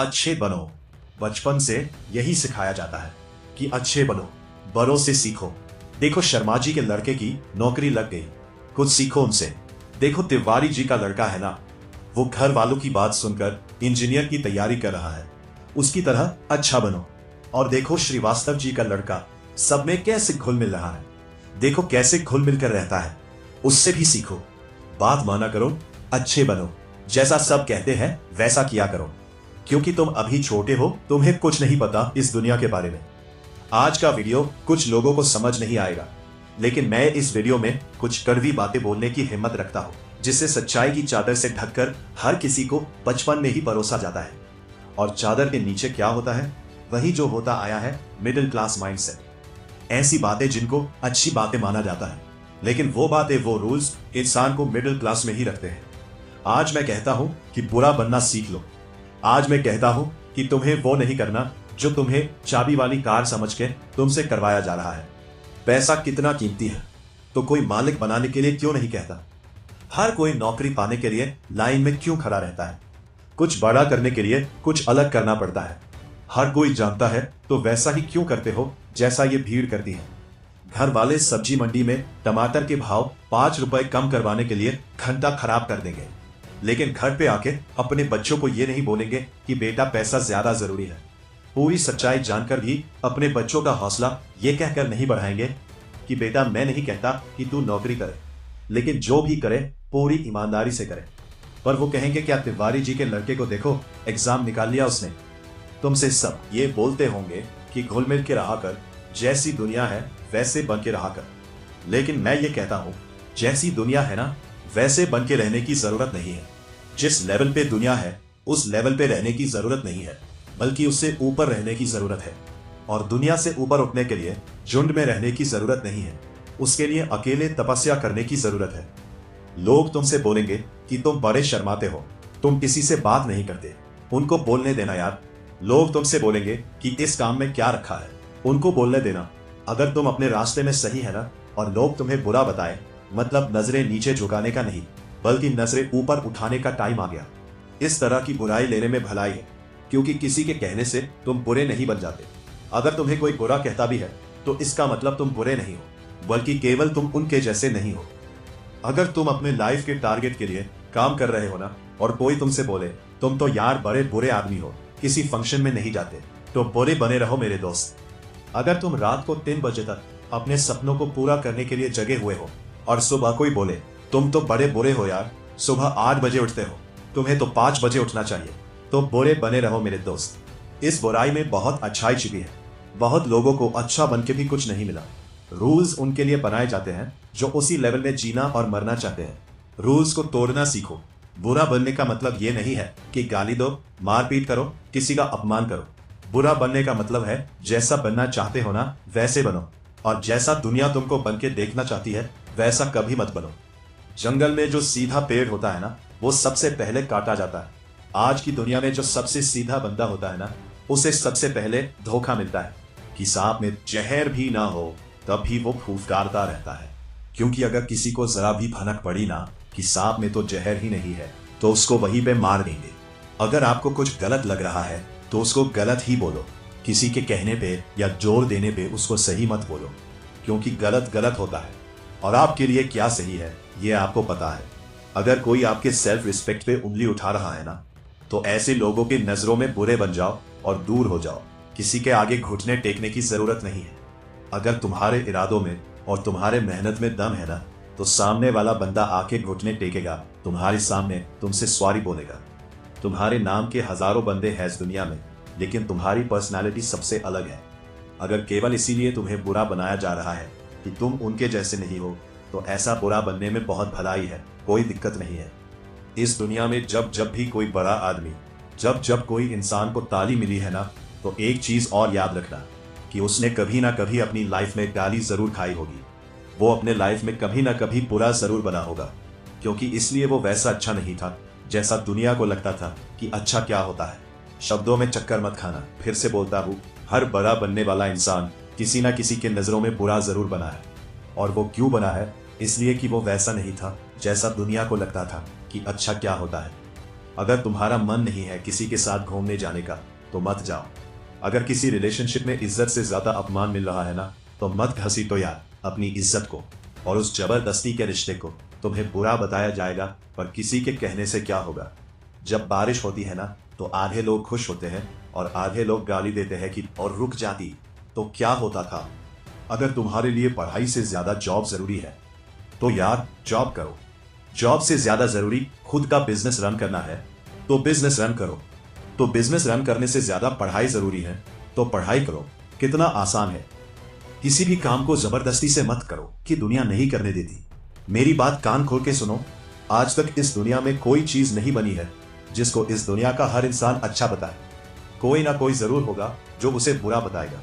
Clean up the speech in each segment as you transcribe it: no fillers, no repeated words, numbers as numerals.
अच्छे बनो। बचपन से यही सिखाया जाता है कि अच्छे बनो, बड़ों से सीखो। देखो शर्मा जी के लड़के की नौकरी लग गई, कुछ सीखो उनसे। देखो तिवारी जी का लड़का है ना, वो घर वालों की बात सुनकर इंजीनियर की तैयारी कर रहा है, उसकी तरह अच्छा बनो। और देखो श्रीवास्तव जी का लड़का सब में कैसे घुल मिल रहा है, देखो कैसे घुल मिलकर रहता है, उससे भी सीखो। बात माना करो, अच्छे बनो, जैसा सब कहते हैं वैसा किया करो, क्योंकि तुम अभी छोटे हो, तुम्हें कुछ नहीं पता इस दुनिया के बारे में। आज का वीडियो कुछ लोगों को समझ नहीं आएगा, लेकिन मैं इस वीडियो में कुछ कड़वी बातें बोलने की हिम्मत रखता हूँ, जिससे सच्चाई की चादर से ढककर हर किसी को बचपन में ही परोसा जाता है। और चादर के नीचे क्या होता है? वही जो होता आया है मिडिल क्लास माइंडसेट। ऐसी बातें जिनको अच्छी बातें माना जाता है, लेकिन वो बातें, वो रूल्स इंसान को मिडिल क्लास में ही रखते हैं। आज मैं कहता हूं कि बुरा बनना सीख लो। आज मैं कहता हूं कि तुम्हें वो नहीं करना जो तुम्हें चाबी वाली कार समझ के तुमसे करवाया जा रहा है। पैसा कितना कीमती है, तो कोई मालिक बनाने के लिए क्यों नहीं कहता? हर कोई नौकरी पाने के लिए लाइन में क्यों खड़ा रहता है? कुछ बड़ा करने के लिए कुछ अलग करना पड़ता है। हर कोई जानता है तो वैसा ही क्यों करते हो जैसा ये भीड़ करती है। घर वाले सब्जी मंडी में टमाटर के भाव 5 रुपए कम करवाने के लिए घंटा खराब कर देंगे, लेकिन घर पे आके अपने बच्चों को ये नहीं बोलेंगे कि बेटा पैसा ज्यादा जरूरी है। पूरी सच्चाई जानकर भी अपने बच्चों का हौसला ये कहकर नहीं बढ़ाएंगे कि बेटा मैं नहीं कहता कि तू नौकरी करे, लेकिन जो भी करे पूरी ईमानदारी से करे। पर वो कहेंगे क्या तिवारी जी के लड़के को देखो, एग्जाम निकाल लिया उसने। तुमसे सब ये बोलते होंगे कि घुल मिल के रहा कर, जैसी दुनिया है वैसे बन के रहा कर। लेकिन मैं ये कहता हूं, जैसी दुनिया है ना वैसे बन के रहने की जरूरत नहीं है। जिस लेवल पे दुनिया है उस लेवल पे रहने की जरूरत नहीं है, बल्कि उससे ऊपर रहने की जरूरत है। और दुनिया से ऊपर उठने के लिए झुंड में रहने की जरूरत नहीं है, उसके लिए अकेले तपस्या करने की जरूरत है। लोग तुमसे बोलेंगे कि तुम बड़े शर्माते हो, तुम किसी से बात नहीं करते, उनको बोलने देना यार। लोग तुमसे बोलेंगे कि इस काम में क्या रखा है, उनको बोलने देना। अगर तुम अपने रास्ते में सही है ना, और लोग तुम्हें बुरा बताएं, मतलब नजरें नीचे झुकाने का नहीं, बल्कि नजरें ऊपर उठाने का टाइम आ गया। इस तरह की बुराई लेने में भलाई है, क्योंकि किसी के कहने से तुम बुरे नहीं बन जाते। अगर तुम्हें कोई बुरा कहता भी है तो इसका मतलब तुम बुरे नहीं हो, बल्कि केवल तुम उनके जैसे नहीं हो। अगर तुम अपने लाइफ के टारगेट के लिए काम कर रहे हो ना, और कोई तुमसे बोले तुम तो यार बड़े बुरे आदमी हो, किसी फंक्शन में नहीं जाते, तो बुरे बने रहो मेरे दोस्त। अगर तुम रात को 3 बजे तक अपने सपनों को पूरा करने के लिए जगे हुए हो, और सुबह कोई बोले तुम तो बड़े बुरे हो यार, सुबह 8 बजे उठते हो, तुम्हें तो 5 बजे उठना चाहिए, तो बुरे बने रहो मेरे दोस्त। इस बुराई में बहुत अच्छाई छिपी है। बहुत लोगों को अच्छा बन के भी कुछ नहीं मिला। रूल्स उनके लिए बनाए जाते हैं जो उसी लेवल में जीना और मरना चाहते हैं। रूल्स को तोड़ना सीखो। बुरा बनने का मतलब ये नहीं है कि गाली दो, मारपीट करो, किसी का अपमान करो। बुरा बनने का मतलब है जैसा बनना चाहते हो ना वैसे बनो, और जैसा दुनिया तुमको बन के देखना चाहती है वैसा कभी मत बनो। जंगल में जो सीधा पेड़ होता है ना, वो सबसे पहले काटा जाता है। आज की दुनिया में जो सबसे सीधा बंदा होता है ना, उसे सबसे पहले धोखा मिलता है कि सांप में जहर भी ना हो तब भी वो फूफकारता रहता है। क्योंकि अगर किसी को जरा भी भनक पड़ी ना कि सांप में तो जहर ही नहीं है, तो उसको वहीं पे मार देंगे। अगर आपको कुछ गलत लग रहा है तो उसको गलत ही बोलो, किसी के कहने पे या जोर देने पे उसको सही मत बोलो, क्योंकि गलत गलत होता है और आपके लिए क्या सही है ये आपको पता है। अगर कोई आपके सेल्फ रिस्पेक्ट पे उंगली उठा रहा है ना, तो ऐसे लोगों की नजरों में बुरे बन जाओ और दूर हो जाओ। किसी के आगे घुटने टेकने की जरूरत नहीं है। अगर तुम्हारे इरादों में और तुम्हारे मेहनत में दम है ना, तो सामने वाला बंदा आके घुटने टेकेगा तुम्हारे सामने, तुमसे सॉरी बोलेगा। तुम्हारे नाम के हजारों बंदे हैं इस दुनिया में, लेकिन तुम्हारी पर्सनालिटी सबसे अलग है। अगर केवल इसीलिए तुम्हें बुरा बनाया जा रहा है कि तुम उनके जैसे नहीं हो, तो ऐसा बुरा बनने में बहुत भलाई है, कोई दिक्कत नहीं है। इस दुनिया में जब जब भी कोई बड़ा आदमी, जब जब कोई इंसान को ताली मिली है ना, तो एक चीज और याद रखना कि उसने कभी ना कभी अपनी लाइफ में गाली जरूर खाई होगी। वो अपने लाइफ में कभी ना कभी बुरा जरूर बना होगा, क्योंकि इसलिए वो वैसा अच्छा नहीं था जैसा दुनिया को लगता था कि अच्छा क्या होता है। शब्दों में चक्कर मत खाना। फिर से बोलता हूँ, हर बड़ा बनने वाला इंसान किसी ना किसी के नजरों में बुरा जरूर बना है। और वो क्यों बना है? इसलिए कि वो वैसा नहीं था जैसा दुनिया को लगता था कि अच्छा क्या होता है। अगर तुम्हारा मन नहीं है किसी के साथ घूमने जाने का तो मत जाओ। अगर किसी रिलेशनशिप में इज्जत से ज्यादा अपमान मिल रहा है ना, तो मत घसीटो यार अपनी इज्जत को और उस जबरदस्ती के रिश्ते को। तुम्हें बुरा बताया जाएगा पर किसी के कहने से क्या होगा। जब बारिश होती है ना, तो आधे लोग खुश होते हैं और आधे लोग गाली देते हैं कि और रुक जाती तो क्या होता था। अगर तुम्हारे लिए पढ़ाई से ज्यादा जॉब जरूरी है तो यार जॉब करो। जॉब से ज्यादा जरूरी खुद का बिजनेस रन करना है तो बिजनेस रन करो। तो बिजनेस रन करने से ज्यादा पढ़ाई जरूरी है तो पढ़ाई करो। कितना आसान है। किसी भी काम को जबरदस्ती से मत करो कि दुनिया नहीं करने देती। मेरी बात कान खोल के सुनो। आज तक इस दुनिया में कोई चीज नहीं बनी है जिसको इस दुनिया का हर इंसान अच्छा बताए। कोई ना कोई जरूर होगा जो उसे बुरा बताएगा।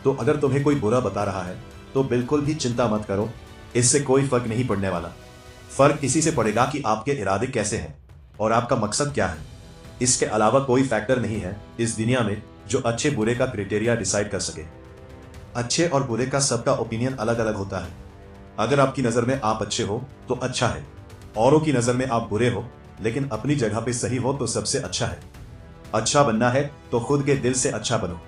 तो अगर तुम्हें कोई बुरा बता रहा है तो बिल्कुल भी चिंता मत करो, इससे कोई फर्क नहीं पड़ने वाला। फर्क इसी से पड़ेगा कि आपके इरादे कैसे हैं और आपका मकसद क्या है। इसके अलावा कोई फैक्टर नहीं है इस दुनिया में जो अच्छे बुरे का क्राइटेरिया डिसाइड कर सके। अच्छे और बुरे का सबका ओपिनियन अलग अलग होता है। अगर आपकी नजर में आप अच्छे हो तो अच्छा है, औरों की नजर में आप बुरे हो लेकिन अपनी जगह पे सही हो तो सबसे अच्छा है। अच्छा बनना है तो खुद के दिल से अच्छा बनो।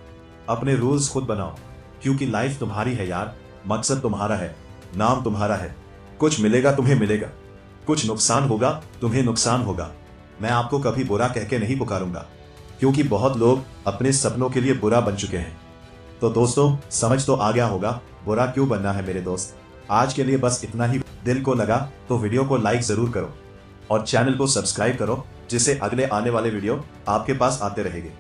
अपने रूल्स खुद बनाओ क्योंकि लाइफ तुम्हारी है यार। मकसद तुम्हारा है, नाम तुम्हारा है। कुछ मिलेगा तुम्हें मिलेगा, कुछ नुकसान होगा तुम्हें नुकसान होगा। मैं आपको कभी बुरा कह के नहीं पुकारूंगा क्योंकि बहुत लोग अपने सपनों के लिए बुरा बन चुके हैं। तो दोस्तों समझ तो आ गया होगा बुरा क्यों बनना है मेरे दोस्त। आज के लिए बस इतना ही। दिल को लगा तो वीडियो को लाइक जरूर करो और चैनल को सब्सक्राइब करो जिससे अगले आने वाले वीडियो आपके पास आते रहेंगे।